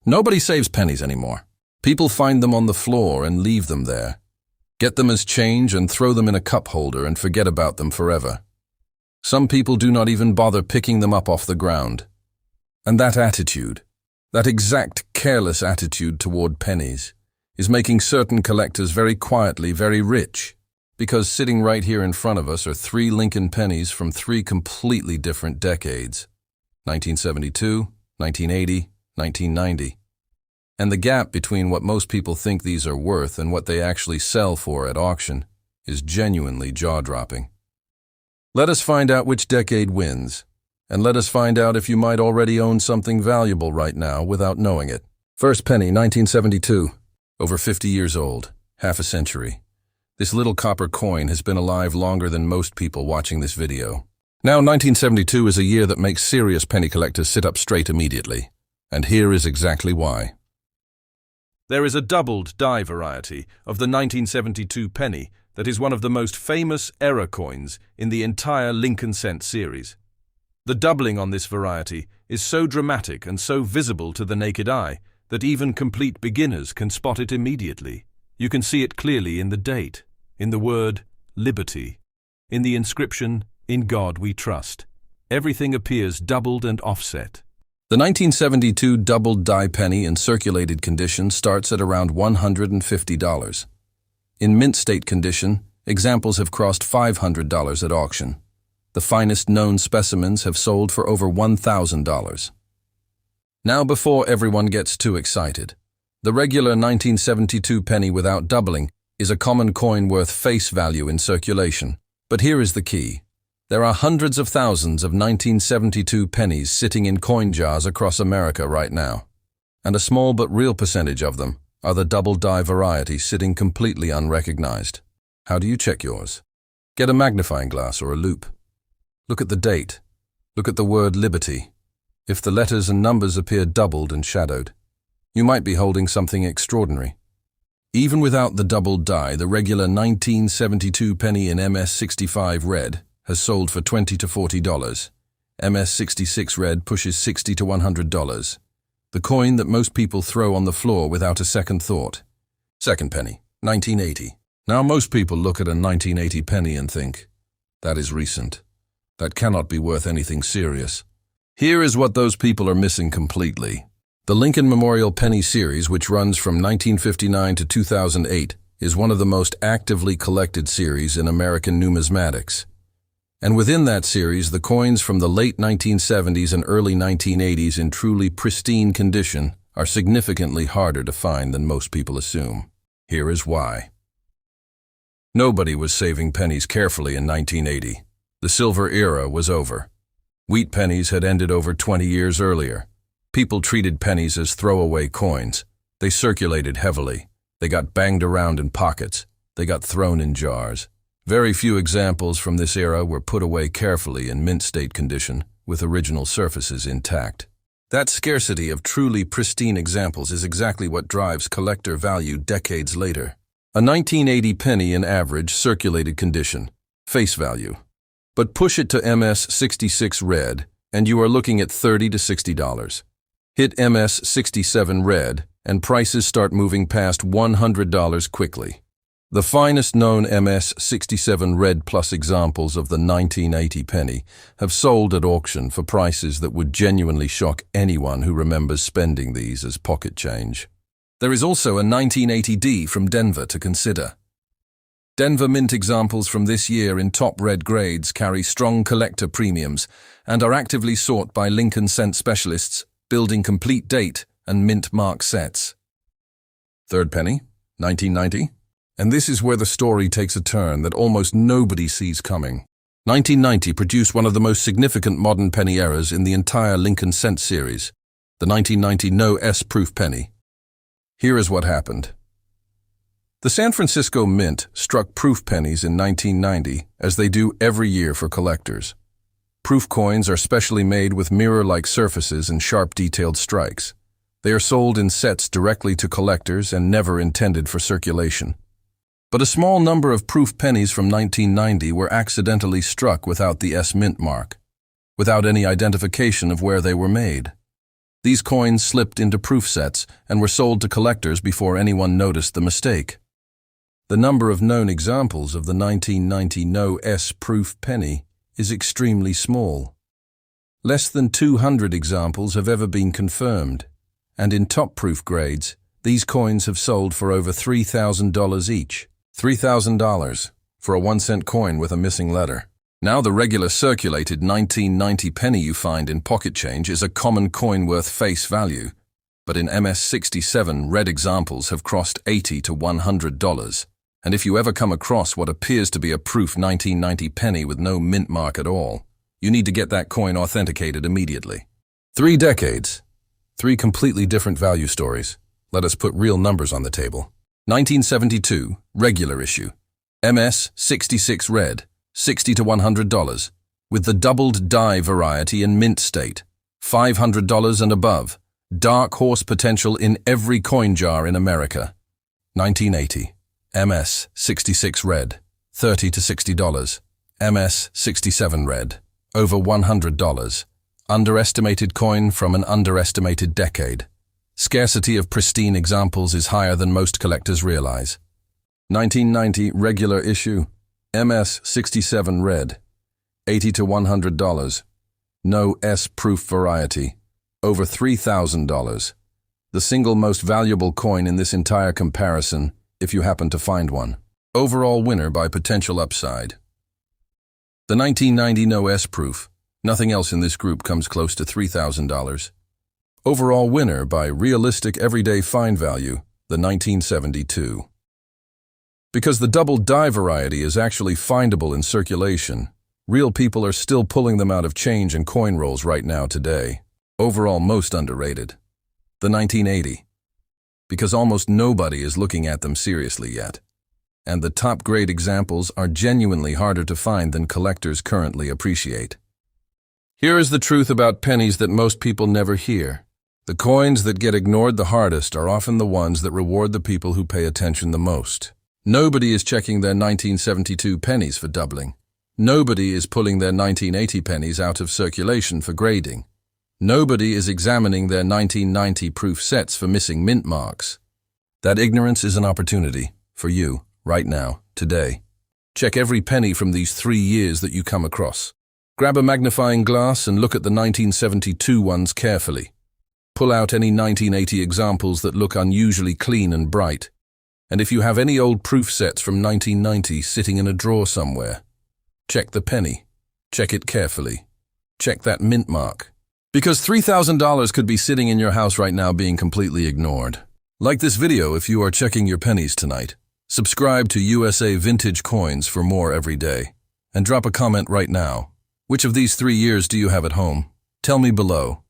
Nobody saves pennies anymore. People find them on the floor and leave them there. Get them as change and throw them in a cup holder and forget about them forever. Some people do not even bother picking them up off the ground. And that attitude, that exact careless attitude toward pennies, is making certain collectors very quietly very rich, because sitting right here in front of us are 3 Lincoln pennies from 3 completely different decades: 1972, 1980, 1990. And the gap between what most people think these are worth and what they actually sell for at auction is genuinely jaw-dropping. Let us find out which decade wins, and let us find out if you might already own something valuable right now without knowing it. First penny, 1972. Over 50 years old, half a century. This little copper coin has been alive longer than most people watching this video. Now, 1972 is a year that makes serious penny collectors sit up straight immediately. And here is exactly why. There is a doubled die variety of the 1972 penny that is one of the most famous error coins in the entire Lincoln cent series. The doubling on this variety is so dramatic and so visible to the naked eye that even complete beginners can spot it immediately. You can see it clearly in the date, in the word liberty, in the inscription, "In God we trust." Everything appears doubled and offset. The 1972 doubled die penny in circulated condition starts at around $150. In mint state condition, examples have crossed $500 at auction. The finest known specimens have sold for over $1,000. Now, before everyone gets too excited, the regular 1972 penny without doubling is a common coin worth face value in circulation. But here is the key. There are hundreds of thousands of 1972 pennies sitting in coin jars across America right now. And a small but real percentage of them are the double die variety sitting completely unrecognized. How do you check yours? Get a magnifying glass or a loupe. Look at the date. Look at the word liberty. If the letters and numbers appear doubled and shadowed, you might be holding something extraordinary. Even without the doubled die, the regular 1972 penny in MS65 red has sold for $20 to $40. MS66 red pushes $60 to $100. The coin that most people throw on the floor without a second thought. Second penny, 1980. Now most people look at a 1980 penny and think, that is recent. That cannot be worth anything serious. Here is what those people are missing completely. The Lincoln Memorial Penny Series, which runs from 1959 to 2008, is one of the most actively collected series in American numismatics. And within that series, the coins from the late 1970s and early 1980s in truly pristine condition are significantly harder to find than most people assume. Here is why. Nobody was saving pennies carefully in 1980. The silver era was over. Wheat pennies had ended over 20 years earlier. People treated pennies as throwaway coins. They circulated heavily. They got banged around in pockets. They got thrown in jars. Very few examples from this era were put away carefully in mint state condition, with original surfaces intact. That scarcity of truly pristine examples is exactly what drives collector value decades later. A 1980 penny in average circulated condition, face value. But push it to MS66 red, and you are looking at $30 to $60. Hit MS67 red, and prices start moving past $100 quickly. The finest known MS67 red plus examples of the 1980 penny have sold at auction for prices that would genuinely shock anyone who remembers spending these as pocket change. There is also a 1980D from Denver to consider. Denver mint examples from this year in top red grades carry strong collector premiums and are actively sought by Lincoln cent specialists building complete date and mint mark sets. Third penny, 1990. And this is where the story takes a turn that almost nobody sees coming. 1990 produced one of the most significant modern penny errors in the entire Lincoln cent series, the 1990 no S-proof penny. Here is what happened. The San Francisco Mint struck proof pennies in 1990, as they do every year for collectors. Proof coins are specially made with mirror-like surfaces and sharp detailed strikes. They are sold in sets directly to collectors and never intended for circulation. But a small number of proof pennies from 1990 were accidentally struck without the S mint mark, without any identification of where they were made. These coins slipped into proof sets and were sold to collectors before anyone noticed the mistake. The number of known examples of the 1990 no-S proof penny is extremely small. Less than 200 examples have ever been confirmed, and in top proof grades, these coins have sold for over $3,000 each. $3,000 for a 1-cent coin with a missing letter. Now the regular circulated 1990 penny you find in pocket change is a common coin worth face value, but in MS-67 red examples have crossed $80 to $100. And if you ever come across what appears to be a proof 1990 penny with no mint mark at all, you need to get that coin authenticated immediately. 3 decades. 3 completely different value stories. Let us put real numbers on the table. 1972, regular issue. MS-66 red, $60 to $100, with the doubled die variety in mint state, $500 and above. Dark horse potential in every coin jar in America. 1980, MS-66 red, $30 to $60. MS-67 red, over $100. Underestimated coin from an underestimated decade. Scarcity of pristine examples is higher than most collectors realize. 1990 regular issue. MS-67 red, $80 to $100. No S proof variety, over $3,000. The single most valuable coin in this entire comparison, if you happen to find one. Overall winner by potential upside. The 1990 no S proof. Nothing else in this group comes close to $3,000. Overall winner by realistic everyday find value, the 1972. Because the double die variety is actually findable in circulation, real people are still pulling them out of change and coin rolls right now today. Overall most underrated. The 1980. Because almost nobody is looking at them seriously yet. And the top grade examples are genuinely harder to find than collectors currently appreciate. Here is the truth about pennies that most people never hear. The coins that get ignored the hardest are often the ones that reward the people who pay attention the most. Nobody is checking their 1972 pennies for doubling. Nobody is pulling their 1980 pennies out of circulation for grading. Nobody is examining their 1990 proof sets for missing mint marks. That ignorance is an opportunity for you, right now, today. Check every penny from these 3 years that you come across. Grab a magnifying glass and look at the 1972 ones carefully. Pull out any 1980 examples that look unusually clean and bright. And if you have any old proof sets from 1990 sitting in a drawer somewhere, check the penny. Check it carefully. Check that mint mark. Because $3,000 could be sitting in your house right now being completely ignored. Like this video if you are checking your pennies tonight. Subscribe to USA Vintage Coins for more every day. And drop a comment right now. Which of these 3 years do you have at home? Tell me below.